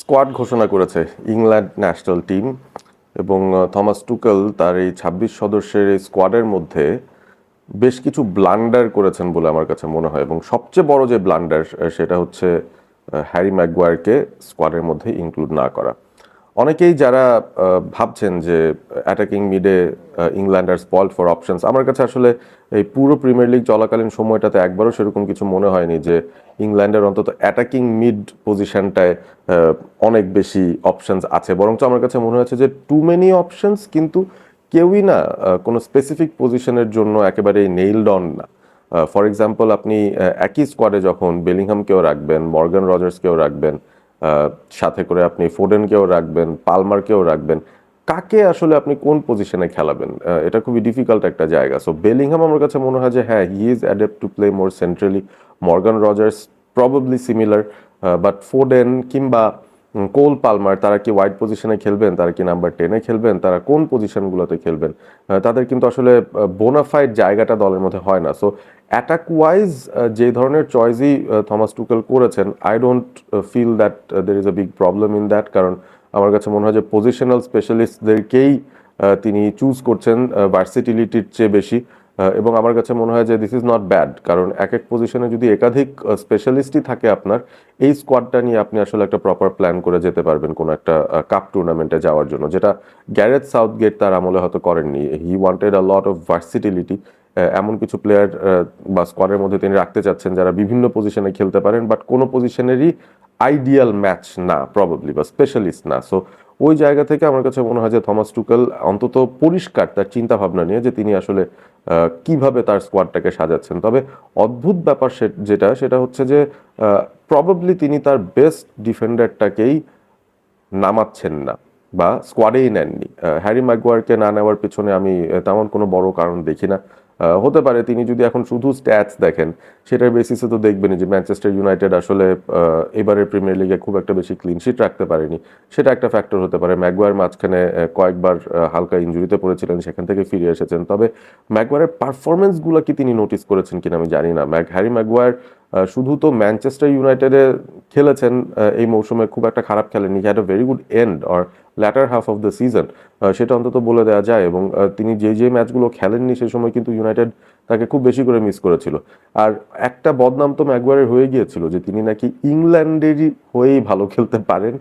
Squad ঘোষণা করেছে England national team এবং থমাস টুকেল তার এই ২৬ সদস্যের এই স্কোয়াডের মধ্যে বেশ কিছু ব্লান্ডার করেছেন বলে আমার কাছে মনে হয় এবং সবচেয়ে বড় যে ব্লান্ডার সেটা হচ্ছে হ্যারি ম্যাগুয়ারকে স্কোয়াডের মধ্যে ইনক্লুড না করা। অনেকেই যারা ভাবছেন যে অ্যাটাকিং মিডে ইংল্যান্ড আর স্পয়েলড ফর অপশনস, আমার কাছে আসলে এই পুরো প্রিমিয়ার লিগ চলাকালীন সময়টাতে একবারও সেরকম কিছু মনে হয়নি যে ইংল্যান্ডের অন্তত অ্যাটাকিং মিড পজিশনটায় অনেক বেশি অপশনস আছে। বরঞ্চ আমার কাছে মনে হয়েছে যে টু মেনি অপশনস, কিন্তু কেউই না কোনো স্পেসিফিক পজিশনের জন্য একেবারেই নেইলড অন না। ফর এক্সাম্পল, আপনি একই স্কোয়াডে যখন বেলিংহামকেও রাখবেন, মর্গান রজার্সকেও রাখবেন, আহ, সাথে করে আপনি ফোডেনকেও রাখবেন, পালমারকেও রাখবেন, কাকে আসলে আপনি কোন পজিশনে খেলাবেন? এটা খুবই ডিফিকাল্ট একটা জায়গা। সো বেলিংহাম আমার কাছে মনে হয় যে হ্যাঁ, he is adept to play more centrally. Morgan Rogers probably similar, but Foden কিংবা কোল পালমার তারা কি ওয়াইড পজিশনে খেলবেন, তারা কি নাম্বার 10-এ খেলবেন, তারা কোন পজিশনগুলোতে খেলবেন? তাদের কিন্তু আসলে বোনাফাইড জায়গাটা দলের মধ্যে হয় না। সো অ্যাটাক ওয়াইজ যে ধরনের চয়েসই থমাস টুকেল করেছেন, I don't feel that there is a big problem in that. কারণ আমার কাছে মনে হয় যে পজিশনাল স্পেশালিস্টদেরকেই তিনি চুজ করছেন ভার্সিটিলিটির চেয়ে বেশি। এবং আমার কাছে মনে হয় যে দিস ইজ নট ব্যাড, কারণ এক এক পজিশনে যদি একাধিক স্পেশালিস্টই থাকে আপনার, এই স্কোয়াডটা নিয়ে আপনি আসলে একটা প্রপার প্ল্যান করে যেতে পারবেন কোনো একটা কাপ টুর্নামেন্টে যাওয়ার জন্য, যেটা গ্যারেথ সাউথগেট তার আমলে হয়তো করেননি। He wanted a lot of versatility. এমন কিছু প্লেয়ার বা স্কোয়াডের মধ্যে তিনি রাখতে চাচ্ছেন যারা বিভিন্ন পজিশনে খেলতে পারেন, বাট কোনো পজিশনেরই আইডিয়াল ম্যাচ না প্রবাবলি, বা স্পেশালিস্ট না। সো ওই জায়গা থেকে আমার কাছে মনে হয় যে থমাস টুকেল অন্তত পরিষ্কার তার চিন্তা ভাবনা নিয়ে যে তিনি আসলে কিভাবে তার স্কোয়াডটাকে সাজাচ্ছেন। তবে অদ্ভুত ব্যাপার যেটা সেটা হচ্ছে যে প্রবাবলি তিনি তার বেস্ট ডিফেন্ডারটাকেই নামাচ্ছেন না বা স্কোয়াডেই নেননি। হ্যারি ম্যাগুয়ারকে না নেওয়ার পিছনে আমি তেমন কোনো বড় কারণ দেখি না। হতে পারে তিনি যদি এখন শুধু স্ট্যাটস দেখেন, সেটার বেসিসে তো দেখবেনই যে ম্যানচেস্টার ইউনাইটেড আসলে এবারের প্রিমিয়ার লিগে খুব একটা বেশি ক্লিন শিট রাখতে পারেনি। সেটা একটা ফ্যাক্টর হতে পারে। ম্যাগুয়ার মাঝখানে কয়েকবার হালকা ইনজুরিতে পড়েছিলেন, সেখান থেকে ফিরে এসেছেন। তবে ম্যাগুয়ারের পারফরমেন্সগুলো কি তিনি নোটিস করেছেন কিনা আমি জানি না। হ্যারি ম্যাগুয়ার শুধু তো ম্যানচেস্টার ইউনাইটেডে খেলেছেন, এই মৌসুমে খুব একটা খারাপ খেলেনি। Had a very good end or later half of the season, সেটা অন্তত বলে দেওয়া যায়। এবং তিনি যে ম্যাচগুলো খেলেননি সে সময় কিন্তু ইউনাইটেড তাকে খুব বেশি করে মিস করেছিল। আর একটা বদনাম তো ম্যাগুয়ারের হয়ে গিয়েছিল যে তিনি নাকি ইংল্যান্ডেরই হয়েই ভালো খেলতে পারেন,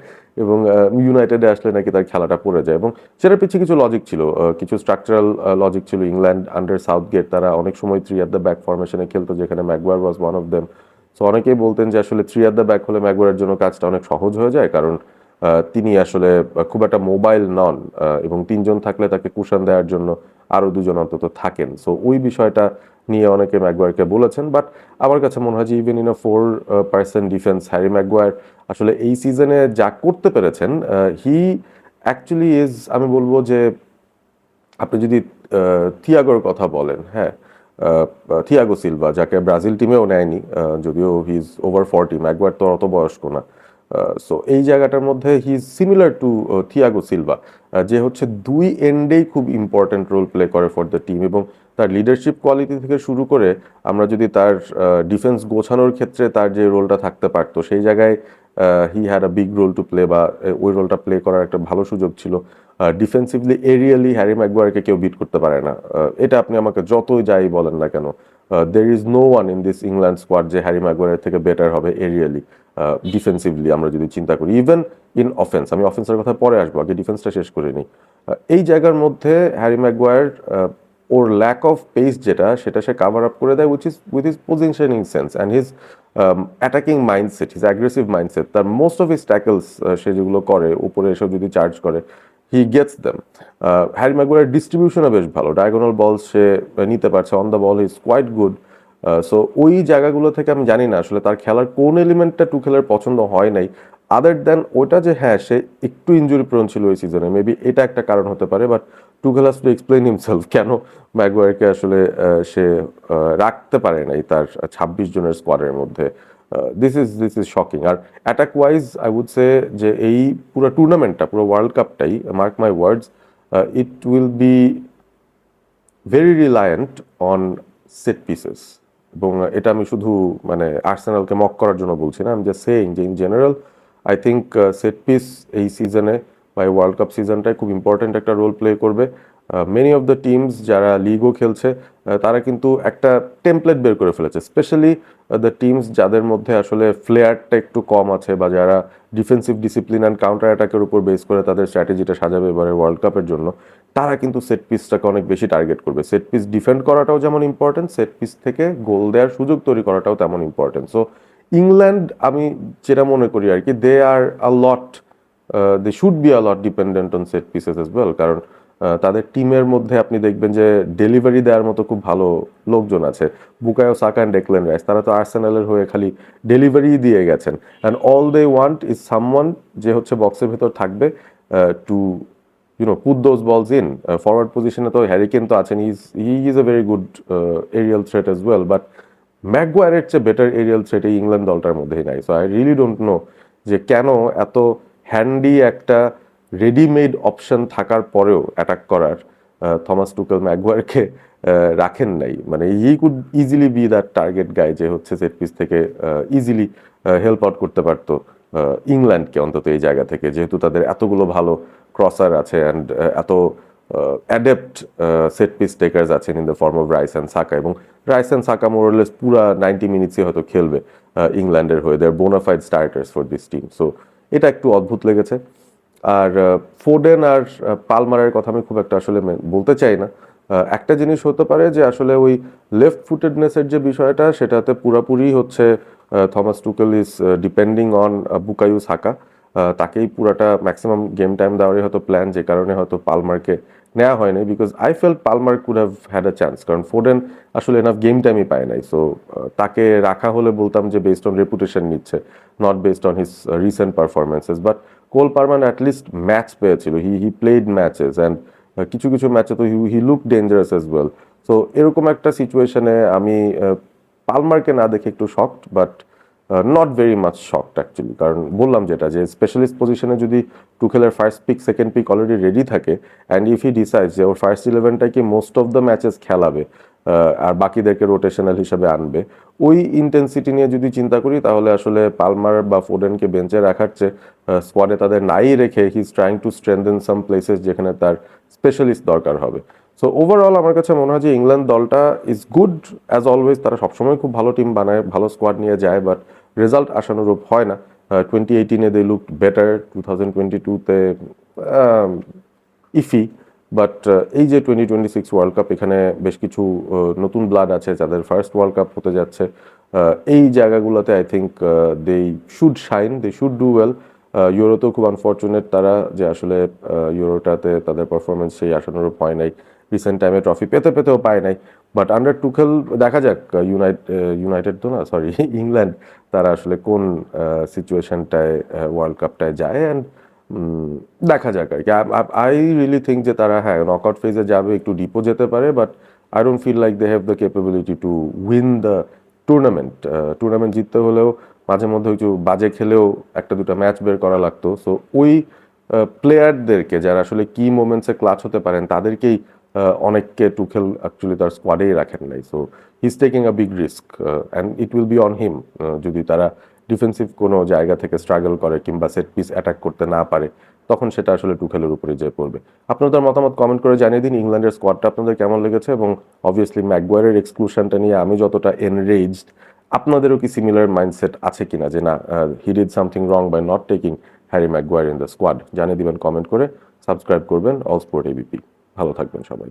এবং ইউনাইটেডে আসলে নাকি তার খেলাটা পড়ে যায়। এবং সেটার পিছিয়ে কিছু লজিক ছিল, কিছু স্ট্রাকচারাল লজিক ছিল। ইংল্যান্ড আন্ডার সাউথগেট তারা অনেক সময় 3 অ্যাট দ্য ব্যাক ফরমেশনে খেলতো, যেখানে Maguire was one of them. So অনেকেই বলতেন যে আসলে 3 অ্যাট দ্য ব্যাক হলে ম্যাগুয়ারের জন্য কাজটা অনেক সহজ হয়ে যায়, কারণ তিনি আসলে খুব একটা মোবাইল নন, এবং 3 জন থাকলে তাকে কুশন দেওয়ার জন্য আরো 2 জন অন্তত থাকেন। সো ওই বিষয়টা নিয়ে অনেকে ম্যাগুয়ারকে বলেছেন। বাট আমার কাছে মনে হয় যে even in a 4 percent defence, Harry Maguire আসলে এই সিজনে যা করতে পেরেছেন, হি অ্যাকচুয়ালি ইজ, আমি বলবো যে আপনি যদি থিয়াগোর কথা বলেন, হ্যাঁ, থিয়াগো সিলভা যাকে ব্রাজিল টিমেও নেয়নি, যদিও হি ইজ ওভার 40, ম্যাগুয়ার তো অত বয়স্ক না। সো এই জায়গাটার মধ্যে he is similar to Thiago Silva, যে হচ্ছে দুই এন্ডেই খুব ইম্পর্ট্যান্ট রোল প্লে করে ফর দ্য টিম। এবং তার লিডারশিপ কোয়ালিটি থেকে শুরু করে আমরা যদি তার ডিফেন্স গোছানোর ক্ষেত্রে তার যে রোলটা থাকতে পারতো, সেই জায়গায় he had a big role to play, বা ওই রোলটা প্লে করার একটা ভালো সুযোগ ছিল। ডিফেন্সিভলি এরিয়ালি হ্যারি ম্যাগুয়ারকে কেউ বিট করতে পারে না। এটা আপনি আমাকে যতই যাই বলেন না কেন, there is no one in this England squad যে হ্যারি ম্যাগুয়ারের থেকে বেটার হবে এরিয়ালি। ডিফেন্সিভলি আমরা যদি চিন্তা করি, ইভেন ইন অফেন্স, আমি অফেন্সের কথা পরে আসবো, আগে ডিফেন্সটা শেষ করে নিই। এই জায়গার মধ্যে হ্যারি ম্যাগুয়ার ওর ল্যাক অফ পেস যেটা, সেটা সে কাভার আপ করে দেয় with his positioning sense and his attacking mindset, his aggressive mindset. তার মোস্ট অফ হিজ ট্যাকলস সে যেগুলো করে, উপরে এসব যদি চার্জ করে, হি গেটস দেম। হ্যারি ম্যাগুয়ারের ডিস্ট্রিবিউশনও বেশ ভালো, ডায়াগোনাল বল সে নিতে পারছে, on the ball is quite good. So ওই জায়গাগুলো থেকে আমি জানি না আসলে তার খেলার কোন এলিমেন্টটা টুখেলের পছন্দ হয় নাই, আদার দেন ওইটা যে হ্যাঁ সে একটু ইনজুরি প্রোন ছিল ওই সিজনে, মেবি এটা একটা কারণ হতে পারে। But Tuchel has to explain himself কেন ম্যাগুয়ারকে আসলে সে রাখতে পারে নাই তার 26 জনের স্কোয়াডের মধ্যে। This is shocking. আর attack wise I would say যে এই পুরো টুর্নামেন্টটা, পুরো ওয়ার্ল্ড কাপটাই, mark my words, it will be very reliant on set pieces. এবং এটা আমি শুধু মানে আর্সেনালকে মক করার জন্য বলছি না, আমি জাস্ট সেইং যে in general I think set piece এই সিজনে বা ওয়ার্ল্ড কাপ সিজনটায় খুব ইম্পর্ট্যান্ট একটা রোল প্লে করবে। মেনি অফ দ্য টিমস যারা লিগও খেলছে তারা কিন্তু একটা টেমপ্লেট বের করে ফেলেছে, স্পেশালি দ্য টিমস যাদের মধ্যে আসলে ফ্লেয়ারটা একটু কম আছে বা যারা ডিফেন্সিভ ডিসিপ্লিন অ্যান্ড কাউন্টার অ্যাটাকের উপর বেস করে তাদের স্ট্র্যাটেজিটা সাজাবে এবারে ওয়ার্ল্ড কাপের জন্য, তারা কিন্তু সেট পিসটাকে অনেক বেশি টার্গেট করবে। সেট পিস ডিফেন্ড করাটাও যেমন ইম্পর্টেন্ট, সেট পিস থেকে গোল দেওয়ার সুযোগ তৈরি করাটাও তেমন ইম্পর্টেন্ট। সো ইংল্যান্ড, আমি যেটা মনে করি আর কি, they are a lot, they should be a lot dependent on set pieces as well, কারণ তাদের টিমের মধ্যে আপনি দেখবেন যে ডেলিভারি দেওয়ার মতো খুব ভালো লোকজন আছে। Bukayo Saka and Declan Rice, তারা তো আর্সেনালের হয়ে খালি ডেলিভারি দিয়ে গেছেন, and all they want is someone যে হচ্ছে বক্সের ভেতর থাকবে to put those balls in. Forward পজিশনে তো হ্যারিকেন তো আছেন, he is a very good aerial threat as well, but ম্যাগুয়ারের চেয়ে বেটার এরিয়াল থ্রেট এই ইংল্যান্ড দলটার মধ্যেই নাই। So I really don't know যে কেন এত হ্যান্ডি একটা রেডিমেড অপশন থাকার পরেও অ্যাটাক করার থমাস টুকেল ম্যাগুয়ারকে রাখেন নাই। মানে he could easily be that target guy যে হচ্ছে সেট পিস থেকে ইজিলি হেল্প আউট করতে পারতো ইংল্যান্ডকে, অন্তত এই জায়গা থেকে, যেহেতু তাদের এতগুলো ভালো ক্রসার আছে অ্যান্ড এত অ্যাডেপ্ট সেট পিস টেকার্স আছেন in the form of Rice and Saka. এবং রাইস অ্যান্ড সাকা মোরলেস পুরা 90 মিনিটসই হয়তো খেলবে ইংল্যান্ডের হয়ে, their bona fide starters for this team. So এটা একটু অদ্ভুত লেগেছে। আর ফোডেন আর পালমারের কথা আমি খুব একটা আসলে বলতে চাই না। একটা জিনিস হতে পারে যে আসলে ওই লেফট ফুটেডনেসের যে বিষয়টা, সেটাতে পুরাপুরি হচ্ছে থমাস টুকেল ইজ ডিপেন্ডিং অন বুকায়ু সাকা। তাকেই পুরাটা ম্যাক্সিমাম গেম টাইম দেওয়ারই হয়তো প্ল্যান, যে কারণে হয়তো পালমারকে নেওয়া হয়নি, because I felt Palmer could have had a chance, কারণ ফোডেন আসলে এনাফ গেম টাইমই পায় নাই। সো তাকে রাখা হলে বলতাম যে বেসড অন রেপুটেশন নিচ্ছে, not based on his recent পারফরমেন্সেস। But Cole Palmer at least match পেয়েছিল, হি প্লেড ম্যাচেস অ্যান্ড কিছু কিছু ম্যাচে তো he look dangerous as well. So এরকম একটা সিচুয়েশনে আমি পালমারকে না দেখে একটু shocked, but not very much shocked actually, কারণ বললাম যেটা, যে স্পেশালিস্ট পজিশনে যদি টুকেলের first pick second pick already ready থাকে, অ্যান্ড ইফ হি ডিসাইডস যে ওর ফার্স্ট ইলেভেনটাকে মোস্ট অফ দ্য ম্যাচেস খেলাবে আর বাকিদেরকে রোটেশনাল হিসাবে আনবে, ওই ইন্টেন্সিটি নিয়ে যদি চিন্তা করি, তাহলে আসলে পালমার বা ফোডেনকে বেঞ্চে রাখার চেয়ে স্কোয়াডে তাদের নাই রেখে he is trying to strengthen some places যেখানে তার স্পেশালিস্ট দরকার হবে। সো ওভারঅল আমার কাছে মনে হয় যে ইংল্যান্ড দলটা ইজ গুড অ্যাজ অলওয়েজ, তারা সবসময় খুব ভালো টিম বানায়, ভালো স্কোয়াড নিয়ে যায়, বাট রেজাল্ট আশানুরূপ হয় না। 2018-এ দে লুক বেটার, 2022-তে ইফি, বাট এই যে 2026 ওয়ার্ল্ড কাপ, এখানে বেশ কিছু নতুন ব্লাড আছে যাদের ফার্স্ট ওয়ার্ল্ড কাপ হতে যাচ্ছে। এই জায়গাগুলোতে I think they should shine, they should do well. ইউরোতেও খুব আনফর্চুনেট তারা, যে আসলে ইউরোটাতে তাদের পারফরমেন্স সেই আশানুরূপ হয় নাই, রিসেন্ট টাইমে ট্রফি পেতে পেতেও পায় নাই। বাট আন্ডার টুকেল দেখা যাক ইউনাইটেড তো না, সরি, ইংল্যান্ড, তারা আসলে কোন সিচুয়েশনটায় ওয়ার্ল্ড কাপটায় যায়, অ্যান্ড দেখা যাক আর কি। আই রিয়েলি থিঙ্ক যে তারা, হ্যাঁ, নকআউট ফেজে যাবে, একটু ডিপো যেতে পারে, but I don't feel like they have the capability to win the tournament. Tournament জিততে হলেও মাঝে মধ্যে একটু বাজে খেলেও একটা দুটো ম্যাচ বের করা লাগতো। সো ওই প্লেয়ারদেরকে যারা আসলে কি মোমেন্টসে ক্লাচ হতে পারেন, তাদেরকেই অনেককে টুকেল অ্যাকচুয়ালি তার স্কোয়াডেই রাখেন নাই। So he is taking a big risk and it will B on him. যদি তারা ডিফেন্সিভ কোনো জায়গা থেকে স্ট্রাগল করে কিংবা সেট পিস অ্যাটাক করতে না পারে, তখন সেটা আসলে টুকেলের উপরে যেয়ে পড়বে। আপনাদের মতামত কমেন্ট করে জানিয়ে দিন ইংল্যান্ডের স্কোয়াডটা আপনাদের কেমন লেগেছে, এবং অবভিয়াসলি ম্যাগুয়ারের এক্সক্লুশনটা নিয়ে আমি যতটা এনরেজড, আপনাদেরও কি সিমিলার মাইন্ডসেট আছে কিনা, যে না, he did something wrong by not taking Harry Maguire in the squad? জানিয়ে দিবেন কমেন্ট করে, সাবস্ক্রাইব করবেন অল স্পোর্ট এবিপি। ভালো থাকবেন সবাই।